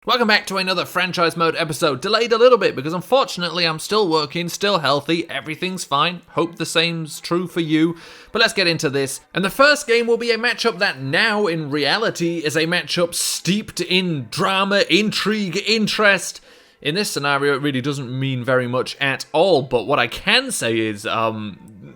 Welcome back to another franchise mode episode, delayed a little bit because unfortunately I'm still working, still healthy, everything's fine, hope the same's true for you, but let's get into this. And the first game will be a matchup that now in reality is a matchup steeped in drama, intrigue, interest. In this scenario it really doesn't mean very much at all, but what I can say is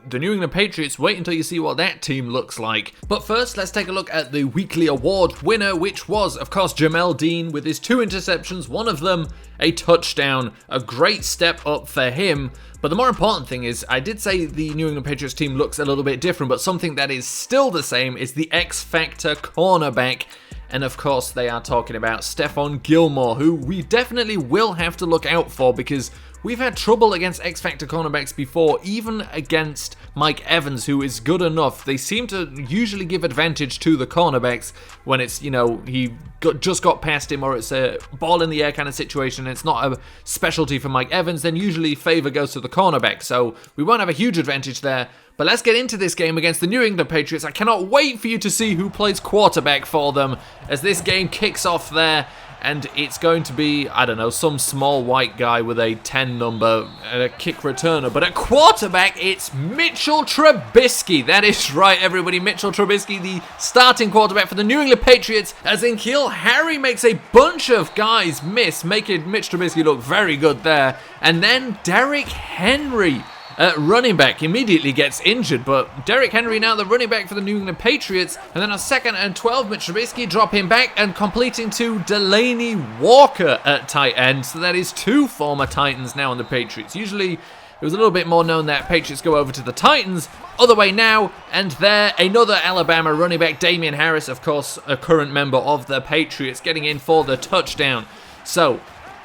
the New England Patriots, wait until you see what that team looks like. But first, let's take a look at the weekly award winner, which was, of course, Jamel Dean with his 2 interceptions, one of them a touchdown. A great step up for him. But the more important thing is, I did say the New England Patriots team looks a little bit different, but something that is still the same is the X-Factor cornerback. And of course, they are talking about Stephon Gilmore, who we definitely will have to look out for because we've had trouble against X-Factor cornerbacks before, even against Mike Evans, who is good enough. They seem to usually give advantage to the cornerbacks when it's, he just got past him or it's a ball in the air kind of situation and it's not a specialty for Mike Evans, then usually favor goes to the cornerback. So we won't have a huge advantage there. But let's get into this game against the New England Patriots. I cannot wait for you to see who plays quarterback for them as this game kicks off there. And it's going to be, I don't know, some small white guy with a 10 number and a kick returner. But at quarterback, it's Mitchell Trubisky. That is right, everybody. Mitchell Trubisky, the starting quarterback for the New England Patriots, as N'Keal Harry makes a bunch of guys miss, making Mitch Trubisky look very good there. And then Derrick Henry, running back, immediately gets injured, but Derrick Henry now the running back for the New England Patriots, and then on 2nd and 12, Mitch Trubisky drop him back and completing to Delanie Walker at tight end, so that is 2 former Titans now on the Patriots. Usually it was a little bit more known that Patriots go over to the Titans, other way now, and there another Alabama running back, Damian Harris, of course a current member of the Patriots, getting in for the touchdown. So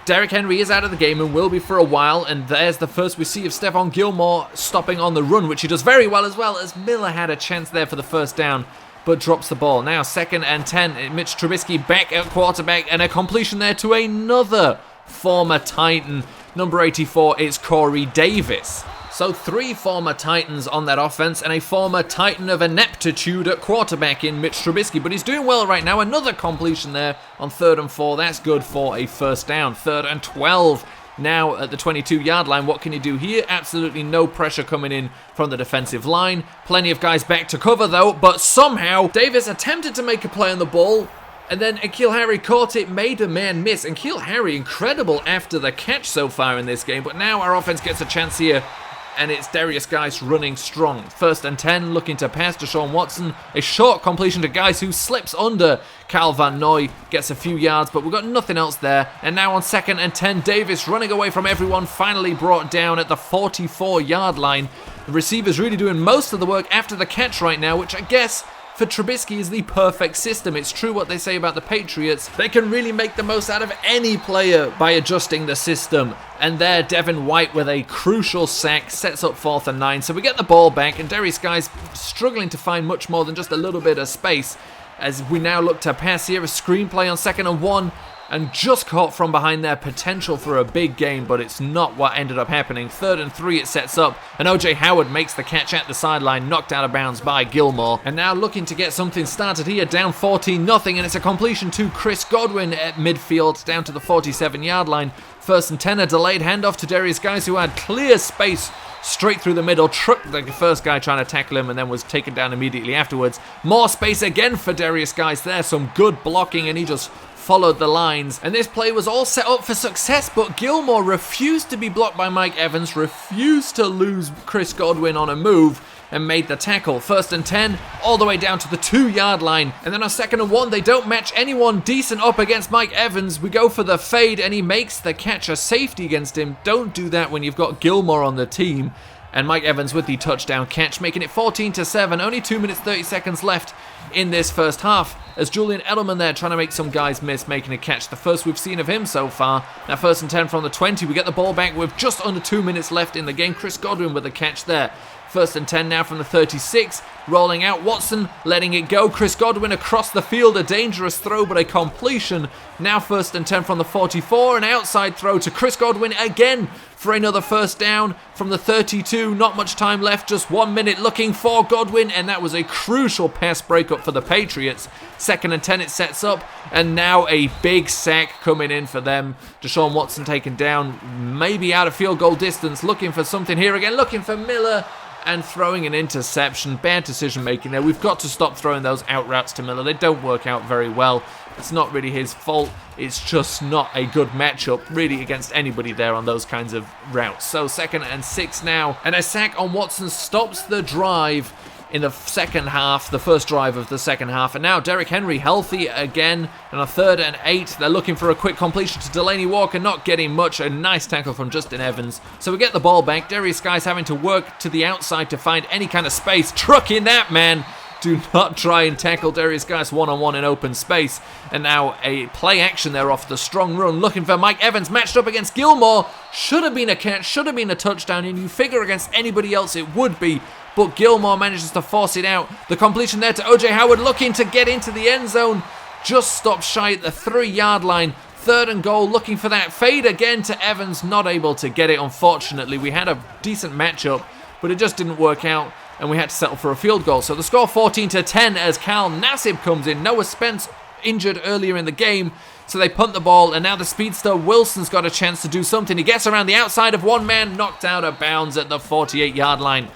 Derrick Henry is out of the game and will be for a while, and there's the first we see of Stephon Gilmore stopping on the run, which he does very well, as Miller had a chance there for the first down, but drops the ball. Now 2nd and 10, Mitch Trubisky back at quarterback, and a completion there to another former Titan. Number 84 is Corey Davis. So 3 former Titans on that offense and a former Titan of ineptitude at quarterback in Mitch Trubisky. But he's doing well right now. Another completion there on 3rd and 4. That's good for a first down. 3rd and 12 now at the 22-yard line. What can you do here? Absolutely no pressure coming in from the defensive line. Plenty of guys back to cover though. But somehow Davis attempted to make a play on the ball. And then N'Keal Harry caught it, made a man miss. N'Keal Harry incredible after the catch so far in this game. But now our offense gets a chance here. And it's Darius Geis running strong. 1st and 10, looking to pass to Deshaun Watson. A short completion to Geis, who slips under Kyle Van Noy. Gets a few yards, but we've got nothing else there. And now on 2nd and 10, Davis running away from everyone. Finally brought down at the 44-yard line. The receiver's really doing most of the work after the catch right now, which I guess for Trubisky is the perfect system. It's true what they say about the Patriots. They can really make the most out of any player by adjusting the system. And there, Devin White with a crucial sack sets up 4th and 9. So we get the ball back, and Darius Geis struggling to find much more than just a little bit of space as we now look to pass here. A screenplay on 2nd and 1. And just caught from behind there, potential for a big game, but it's not what ended up happening. 3rd and 3 it sets up, and O.J. Howard makes the catch at the sideline, knocked out of bounds by Gilmore. And now looking to get something started here, down 14-0, and it's a completion to Chris Godwin at midfield, down to the 47-yard line. 1st and 10, a delayed handoff to Darius Geis, who had clear space straight through the middle, trucked the first guy trying to tackle him and then was taken down immediately afterwards. More space again for Darius Geis there, some good blocking, and he just followed the lines, and this play was all set up for success, but Gilmore refused to be blocked by Mike Evans, refused to lose Chris Godwin on a move, and made the tackle. 1st and 10, all the way down to the 2-yard line, and then on 2nd and 1, they don't match anyone decent up against Mike Evans. We go for the fade, and he makes the catch. A safety against him. Don't do that when you've got Gilmore on the team. And Mike Evans with the touchdown catch, making it 14-7, only 2 minutes 30 seconds left in this first half, as Julian Edelman there trying to make some guys miss, making a catch, the first we've seen of him so far. Now 1st and 10 from the 20, we get the ball back with just under 2 minutes left in the game. Chris Godwin with a catch there. First and 10 now from the 36. Rolling out Watson, letting it go. Chris Godwin across the field, a dangerous throw, but a completion. Now first and 10 from the 44, an outside throw to Chris Godwin again for another first down from the 32. Not much time left, just 1 minute looking for Godwin, and that was a crucial pass breakup for the Patriots. Second and 10 it sets up, and now a big sack coming in for them. Deshaun Watson taken down, maybe out of field goal distance, looking for something here again, looking for Miller, and throwing an interception. Bad decision making there. We've got to stop throwing those out routes to Miller. They don't work out very well. It's not really his fault. It's just not a good matchup really against anybody there on those kinds of routes. So second and 6 now, and a sack on Watson stops the drive in the second half, the first drive of the second half. And now Derrick Henry healthy again, and a third and 8. They're looking for a quick completion to Delaney Walker, not getting much. A nice tackle from Justin Evans. So we get the ball back. Darius Guice having to work to the outside to find any kind of space. Trucking that man. Do not try and tackle Darius Guice one-on-one in open space. And now a play action there off the strong run, looking for Mike Evans, matched up against Gilmore. Should have been a catch, should have been a touchdown, and you figure against anybody else it would be. But Gilmore manages to force it out. The completion there to O.J. Howard, looking to get into the end zone. Just stopped shy at the 3-yard line. Third and goal, looking for that fade again to Evans. Not able to get it, unfortunately. We had a decent matchup, but it just didn't work out, and we had to settle for a field goal. So the score 14-10 as Cal Nassib comes in. Noah Spence injured earlier in the game, so they punt the ball, and now the speedster Wilson's got a chance to do something. He gets around the outside of one man, knocked out of bounds at the 48-yard line.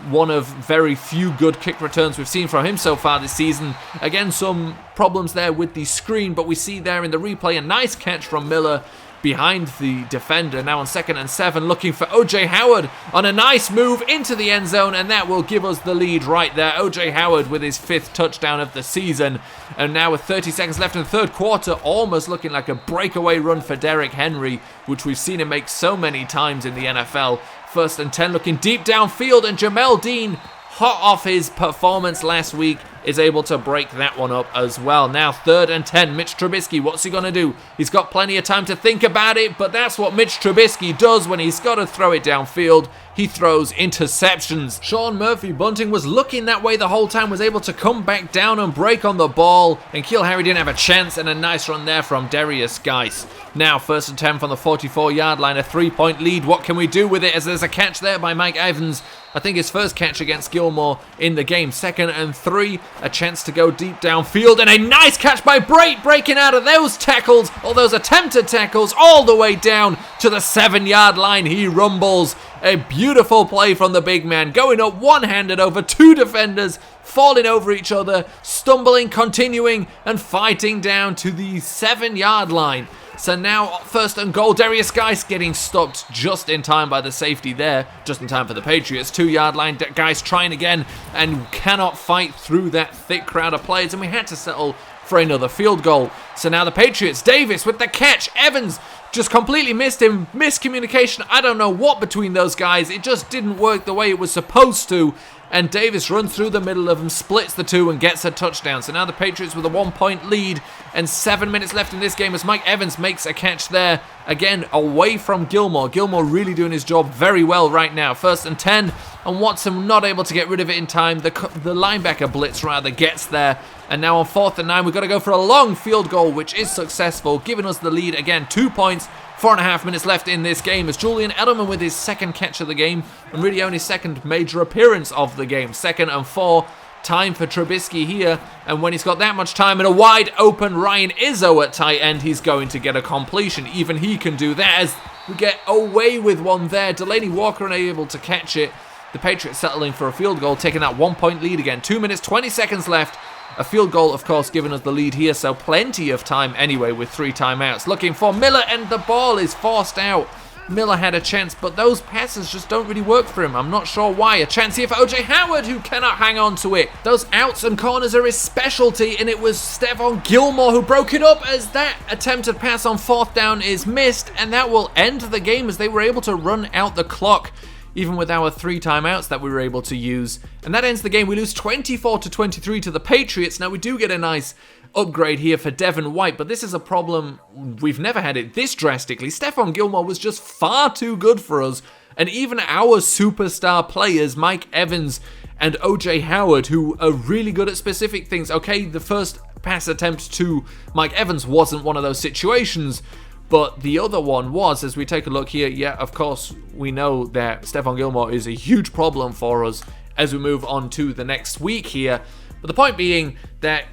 One of very few good kick returns we've seen from him so far this season. Again, some problems there with the screen, but we see there in the replay a nice catch from Miller behind the defender. Now on second and 7, looking for O.J. Howard on a nice move into the end zone, and that will give us the lead right there. O.J. Howard with his 5th touchdown of the season. And now with 30 seconds left in the third quarter, almost looking like a breakaway run for Derrick Henry, which we've seen him make so many times in the NFL. First and 10, looking deep downfield, and Jamel Dean, hot off his performance last week, is able to break that one up as well. Now third and 10, Mitch Trubisky, what's he going to do? He's got plenty of time to think about it, but that's what Mitch Trubisky does when he's got to throw it downfield. He throws interceptions. Sean Murphy Bunting was looking that way the whole time, was able to come back down and break on the ball, and Keel Harry didn't have a chance, and a nice run there from Darius Guice. Now first and 10 from the 44-yard line, a 3-point lead. What can we do with it, as there's a catch there by Mike Evans? I think his first catch against Gilmore in the game. Second and 3, a chance to go deep downfield, and a nice catch by Brait, breaking out of those tackles, or those attempted tackles, all the way down to the 7-yard line. He rumbles. A beautiful play from the big man, going up one-handed over 2 defenders, falling over each other, stumbling, continuing, and fighting down to the 7-yard line. So now first and goal, Darius Guice getting stopped just in time by the safety there, just in time for the Patriots. 2-yard line, Guice trying again, and cannot fight through that thick crowd of players, and we had to settle for another field goal. So now the Patriots, Davis with the catch, Evans just completely missed him, miscommunication, I don't know what between those guys, it just didn't work the way it was supposed to, and Davis runs through the middle of them, splits the two, and gets a touchdown. So now the Patriots with a 1-point lead, and 7 minutes left in this game as Mike Evans makes a catch there, again away from Gilmore. Gilmore really doing his job very well right now. First and 10, and Watson not able to get rid of it in time. The linebacker blitz rather gets there, and now on 4th and 9, we've got to go for a long field goal, which is successful, giving us the lead again. 2 points, 4.5 minutes left in this game as Julian Edelman with his 2nd catch of the game, and really only 2nd major appearance of the game. 2nd and 4, time for Trubisky here, and when he's got that much time and a wide open Ryan Izzo at tight end, he's going to get a completion. Even he can do that as we get away with one there. Delaney Walker unable to catch it. The Patriots settling for a field goal, taking that 1-point lead again. 2 minutes, 20 seconds left. A field goal, of course, giving us the lead here, so plenty of time anyway with 3 timeouts. Looking for Miller, and the ball is forced out. Miller had a chance, but those passes just don't really work for him. I'm not sure why. A chance here for O.J. Howard, who cannot hang on to it. Those outs and corners are his specialty, and it was Stephon Gilmore who broke it up as that attempted pass on 4th down is missed, and that will end the game as they were able to run out the clock, even with our 3 timeouts that we were able to use. And that ends the game. We lose 24-23 to the Patriots. Now we do get a nice upgrade here for Devin White, but this is a problem. We've never had it this drastically. Stephon Gilmore was just far too good for us, and even our superstar players, Mike Evans and OJ Howard, who are really good at specific things. Okay, the first pass attempt to Mike Evans wasn't one of those situations, but the other one was. As we take a look here, yeah, of course, we know that Stephon Gilmore is a huge problem for us as we move on to the next week here. But the point being that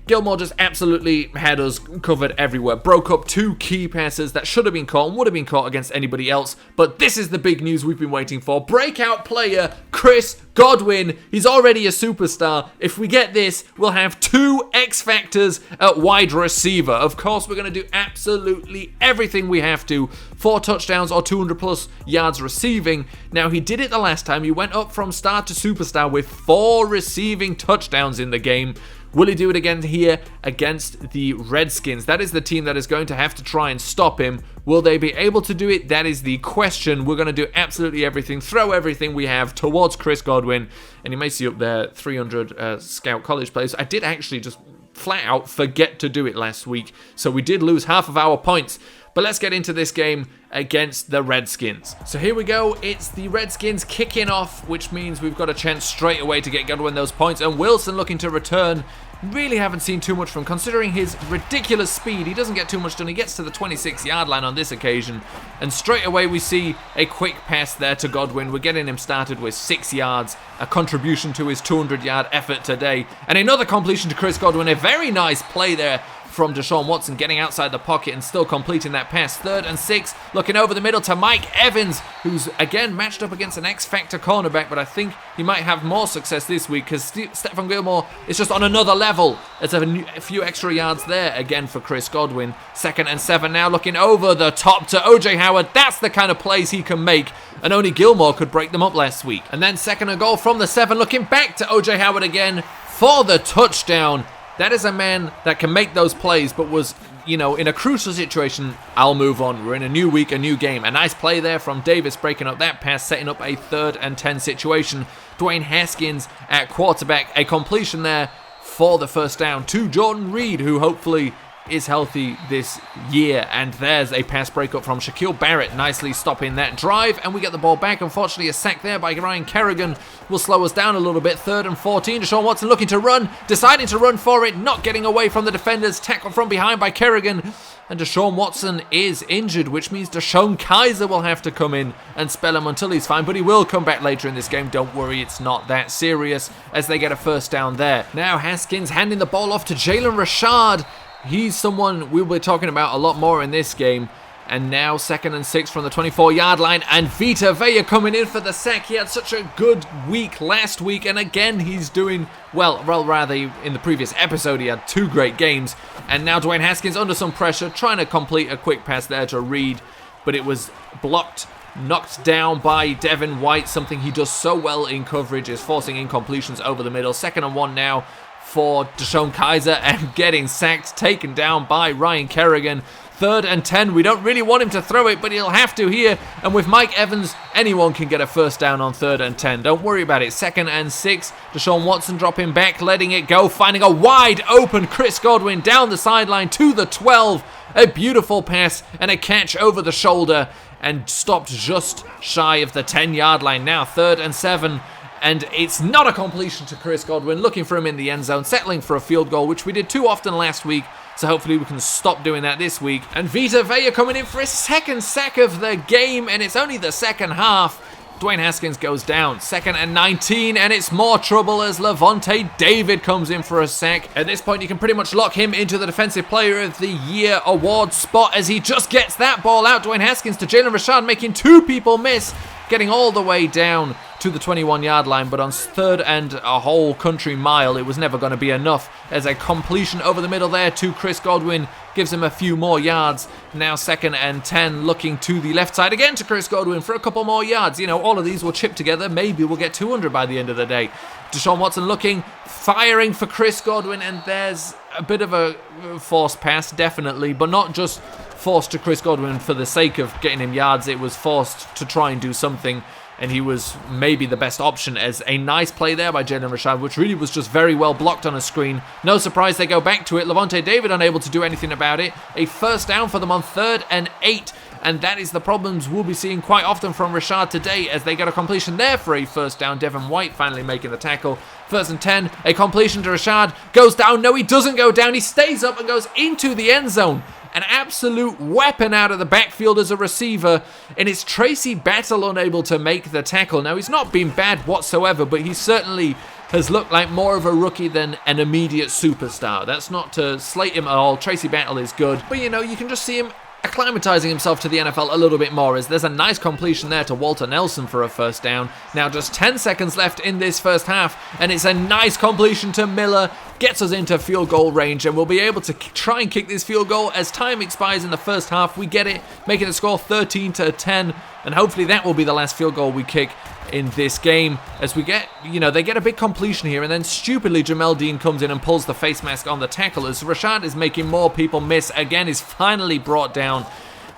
Gilmore just absolutely had us covered everywhere. Broke up 2 key passes that should have been caught and would have been caught against anybody else. But this is the big news we've been waiting for. Breakout player Chris Godwin. He's already a superstar. If we get this, we'll have 2 X Factors at wide receiver. Of course, we're going to do absolutely everything we have to. 4 touchdowns or 200 plus yards receiving. Now, he did it the last time. He went up from star to superstar with 4 receiving touchdowns in the game. Will he do it again here against the Redskins? That is the team that is going to have to try and stop him. Will they be able to do it? That is the question. We're going to do absolutely everything, throw everything we have towards Chris Godwin. And you may see up there 300 Scout College players. I did actually just flat out forget to do it last week, so we did lose half of our points. But let's get into this game against the Redskins. So here we go. It's the Redskins kicking off, which means we've got a chance straight away to get Godwin those points. And Wilson looking to return. Really haven't seen too much from him, considering his ridiculous speed. He doesn't get too much done. He gets to the 26-yard line on this occasion. And straight away we see a quick pass there to Godwin. We're getting him started with 6 yards, a contribution to his 200-yard effort today. And another completion to Chris Godwin. A very nice play there from Deshaun Watson, getting outside the pocket and still completing that pass. 3rd and 6, looking over the middle to Mike Evans, who's again matched up against an X-Factor cornerback, but I think he might have more success this week because Stephon Gilmore is just on another level. It's a few extra yards there again for Chris Godwin. 2nd and 7 now, looking over the top to OJ Howard. That's the kind of plays he can make, and only Gilmore could break them up last week. And then 2nd and goal from the 7, looking back to OJ Howard again for the touchdown. That is a man that can make those plays, but was, in a crucial situation. I'll move on. We're in a new week, a new game. A nice play there from Davis, breaking up that pass, setting up a 3rd and 10 situation. Dwayne Haskins at quarterback. A completion there for the first down to Jordan Reed, who hopefully is healthy this year. And there's a pass breakup from Shaquille Barrett, nicely stopping that drive, and we get the ball back. Unfortunately, a sack there by Ryan Kerrigan will slow us down a little bit. 3rd and 14, Deshaun Watson looking to run, deciding to run for it, not getting away from the defenders, tackled from behind by Kerrigan, and Deshaun Watson is injured, which means Deshaun Kaiser will have to come in and spell him until he's fine, but he will come back later in this game. Don't worry, it's not that serious, as they get a first down there. Now Haskins handing the ball off to Jalen Rashard. He's someone we'll be talking about a lot more in this game. And now 2nd and 6 from the 24-yard line, and Vita Vea coming in for the sack. He had such a good week last week, and again he's doing well. Rather, in the previous episode he had 2 great games. And now Dwayne Haskins under some pressure, trying to complete a quick pass there to Reed, but it was blocked, knocked down by Devin White. Something he does so well in coverage is forcing incompletions over the middle. 2nd and 1 now for Deshaun Kaiser, and getting sacked, taken down by Ryan Kerrigan. 3rd and 10, we don't really want him to throw it, but he'll have to here, and with Mike Evans, anyone can get a first down on 3rd and 10. Don't worry about it. 2nd and 6, Deshaun Watson dropping back, letting it go, finding a wide open Chris Godwin down the sideline to the 12. A beautiful pass and a catch over the shoulder, and stopped just shy of the 10-yard line. Now 3rd and 7, and it's not a completion to Chris Godwin, looking for him in the end zone, settling for a field goal, which we did too often last week, so hopefully we can stop doing that this week. And Vita Vea coming in for his 2nd sack of the game, and it's only the second half. Dwayne Haskins goes down. 2nd and 19, and it's more trouble as Levante David comes in for a sack. At this point, you can pretty much lock him into the Defensive Player of the Year award spot as he just gets that ball out. Dwayne Haskins to Jalen Rashard, making 2 people miss, getting all the way down to the 21-yard line, but on 3rd and a whole country mile, it was never going to be enough, as a completion over the middle there to Chris Godwin gives him a few more yards. Now 2nd and 10, looking to the left side again to Chris Godwin for a couple more yards. All of these will chip together. Maybe we'll get 200 by the end of the day. Deshaun Watson looking, firing for Chris Godwin, and there's a bit of a forced pass, definitely, but not just forced to Chris Godwin for the sake of getting him yards. It was forced to try and do something. and he was maybe the best option. As a nice play there by Jalen Rashad, which really was just very well blocked on a screen. No surprise they go back to it. Lavonte David unable to do anything about it. A first down for them on 3rd and 8. And that is the problems we'll be seeing quite often from Rashad today, as they get a completion there for a first down. Devin White finally making the tackle. 1st and 10, a completion to Rashad. Goes down. No, he doesn't go down. He stays up and goes into the end zone. An absolute weapon out of the backfield as a receiver. And it's Tracy Battle unable to make the tackle. Now, he's not been bad whatsoever, but he certainly has looked like more of a rookie than an immediate superstar. That's not to slate him at all. Tracy Battle is good. But, you know, you can just see him acclimatizing himself to the NFL a little bit more, as there's a nice completion there to Walter Nelson for a first down. Now just 10 seconds left in this first half, and it's a nice completion to Miller, gets us into field goal range, and we'll be able to try and kick this field goal as time expires in the first half. We get it, making the score 13-10, and hopefully that will be the last field goal we kick in this game, as we get, you know, they get a big completion here, and then stupidly Jamel Dean comes in and pulls the face mask on the tackle, as Rashad is making more people miss. Again, is finally brought down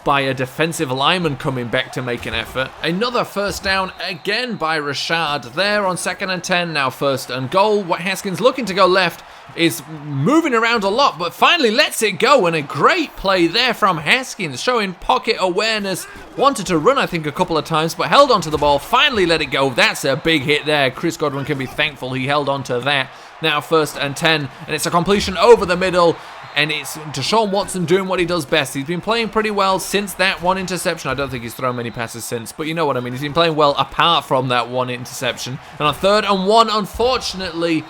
by a defensive lineman coming back to make an effort. Another first down again by Rashad there on 2nd and 10, now 1st and goal. Haskins looking to go left, is moving around a lot, but finally lets it go, and a great play there from Haskins, showing pocket awareness. Wanted to run, I think, a couple of times, but held onto the ball, finally let it go. That's a big hit there. Chris Godwin can be thankful he held onto that. Now 1st and 10, and it's a completion over the middle, and it's Deshaun Watson doing what he does best. He's been playing pretty well since that one interception. I don't think he's thrown many passes since, but you know what I mean. He's been playing well apart from that one interception. And on 3rd and 1, unfortunately,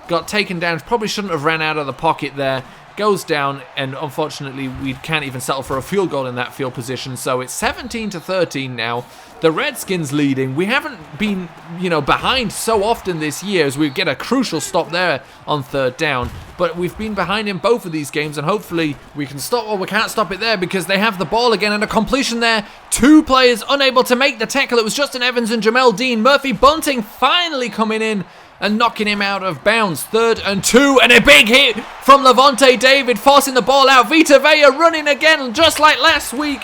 got taken down. Probably shouldn't have ran out of the pocket there. Goes down, and unfortunately we can't even settle for a field goal in that field position. So it's 17-13 now. The Redskins leading. We haven't been, you know, behind so often this year, as we get a crucial stop there on 3rd down. But we've been behind in both of these games, and hopefully we can stop, or we can't stop it there, because they have the ball again, and a completion there. 2 players unable to make the tackle. It was Justin Evans and Jamel Dean. Murphy Bunting finally coming in and knocking him out of bounds. 3rd and 2, and a big hit from Lavonte David, forcing the ball out. Vita Vea running again, just like last week,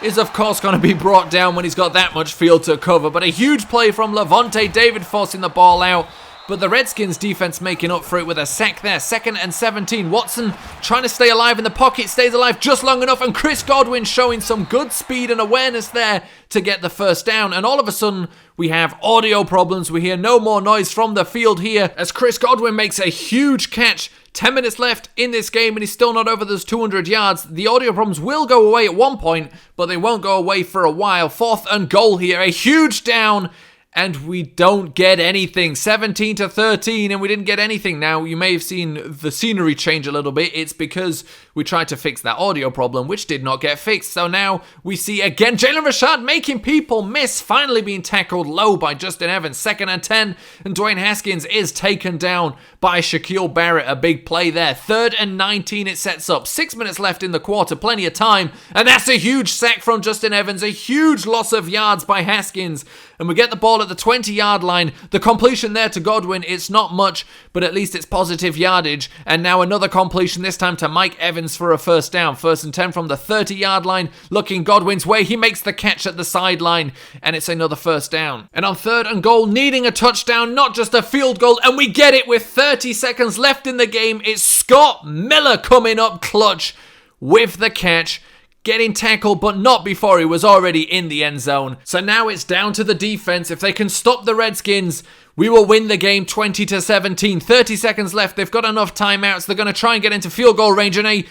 is of course going to be brought down when he's got that much field to cover. But a huge play from Lavonte David, forcing the ball out. But the Redskins defense making up for it with a sack there. 2nd and 17. Watson trying to stay alive in the pocket, stays alive just long enough, and Chris Godwin showing some good speed and awareness there to get the first down. And all of a sudden, we have audio problems. We hear no more noise from the field here, as Chris Godwin makes a huge catch. 10 minutes left in this game, and he's still not over those 200 yards. The audio problems will go away at one point, but they won't go away for a while. 4th and goal here, a huge down, and we don't get anything. 17-13, and we didn't get anything. Now, you may have seen the scenery change a little bit. It's because we tried to fix that audio problem, which did not get fixed. So now we see again Jalen Rashad making people miss, finally being tackled low by Justin Evans. 2nd and 10, and Dwayne Haskins is taken down by Shaquille Barrett. A big play there. 3rd and 19 it sets up. 6 minutes left in the quarter, plenty of time, and that's a huge sack from Justin Evans. A huge loss of yards by Haskins, and we get the ball at the 20-yard line. The completion there to Godwin, it's not much, but at least it's positive yardage. And now another completion, this time to Mike Evans for a first down. 1st and 10 from the 30-yard line, looking Godwin's way. He makes the catch at the sideline, and it's another first down. And on 3rd and goal, needing a touchdown, not just a field goal, and we get it with 30 seconds left in the game. It's Scott Miller coming up clutch with the catch, getting tackled, but not before he was already in the end zone. So now it's down to the defense. If they can stop the Redskins, we will win the game 20-17. 30 seconds left. They've got enough timeouts. They're going to try and get into field goal range, and a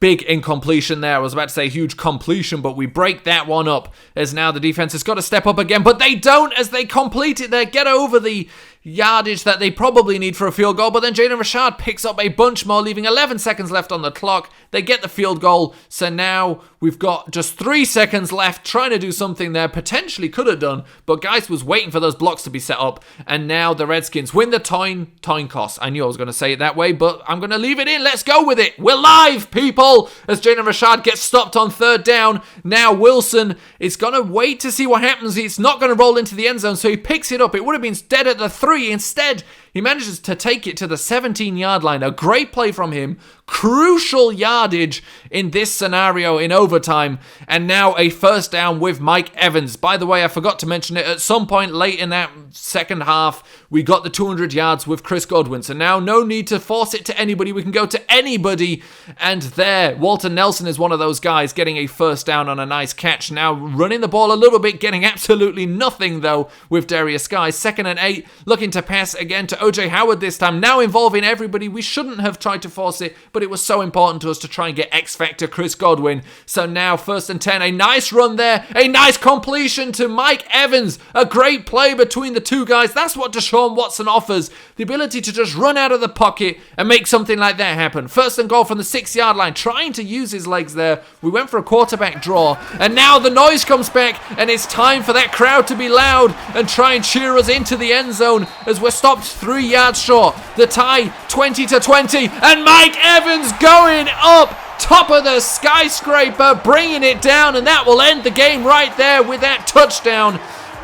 big incompletion there. I was about to say huge completion, but we break that one up, as now the defense has got to step up again, but they don't, as they complete it there, get over the yardage that they probably need for a field goal. But then Jalen Rashad picks up a bunch more, leaving 11 seconds left on the clock. They get the field goal, so now we've got just 3 seconds left, trying to do something there. Potentially could have done, but Geist was waiting for those blocks to be set up, and now the Redskins win the coin toss. I knew I was going to say it that way, but I'm going to leave it in. Let's go with it. We're live, people, as Jalen Rashad gets stopped on 3rd down. Now Wilson is going to wait to see what happens. He's not going to roll into the end zone, so he picks it up. It would have been dead at the 3. Instead, He manages to take it to the 17-yard line. A great play from him. Crucial yardage in this scenario in overtime. And now a first down with Mike Evans. By the way, I forgot to mention it. At some point late in that second half, we got the 200 yards with Chris Godwin. So now no need to force it to anybody. We can go to anybody. And there, Walter Nelson is one of those guys getting a first down on a nice catch. Now running the ball a little bit, getting absolutely nothing though with Darius Guys. 2nd and 8, looking to pass again to OJ Howard this time. Now involving everybody. We shouldn't have tried to force it, but it was so important to us to try and get X Factor Chris Godwin. So now 1st and 10, a nice run there, a nice completion to Mike Evans. A great play between the two guys. That's what Deshaun Watson offers. The ability to just run out of the pocket and make something like that happen. 1st and goal from the 6-yard line, trying to use his legs there. We went for a quarterback draw, and now the noise comes back, and it's time for that crowd to be loud and try and cheer us into the end zone as we're stopped 3 yards short. The tie, 20-20, and Mike Evans going up top of the skyscraper, bringing it down, and that will end the game right there with that touchdown.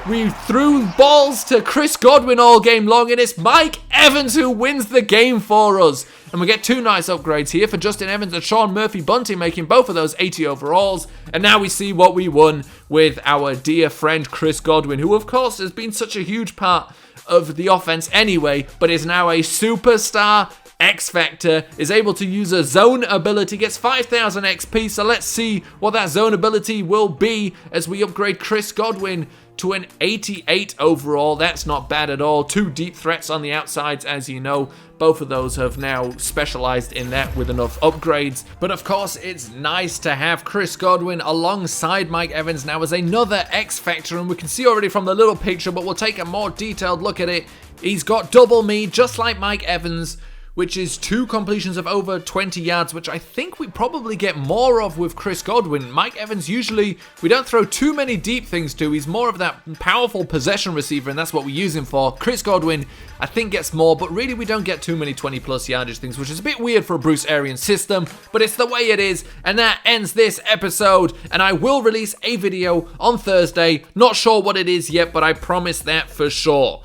We threw balls to Chris Godwin all game long, and it's Mike Evans who wins the game for us. And we get 2 nice upgrades here for Justin Evans and Sean Murphy-Bunting, making both of those 80 overalls. And now we see what we won with our dear friend Chris Godwin, who of course has been such a huge part of the offense anyway, but is now a superstar X Factor, is able to use a zone ability, gets 5,000 XP. So let's see what that zone ability will be as we upgrade Chris Godwin to an 88 overall. That's not bad at all. 2 deep threats on the outsides, as you know. Both of those have now specialized in that with enough upgrades. But of course, it's nice to have Chris Godwin alongside Mike Evans now as another X Factor. And we can see already from the little picture, but we'll take a more detailed look at it. He's got double me, just like Mike Evans, which is 2 completions of over 20 yards, which I think we probably get more of with Chris Godwin. Mike Evans, usually we don't throw too many deep things to. He's more of that powerful possession receiver, and that's what we use him for. Chris Godwin, I think, gets more, but really we don't get too many 20-plus yardage things, which is a bit weird for a Bruce Arians system, but it's the way it is, and that ends this episode, and I will release a video on Thursday. Not sure what it is yet, but I promise that for sure.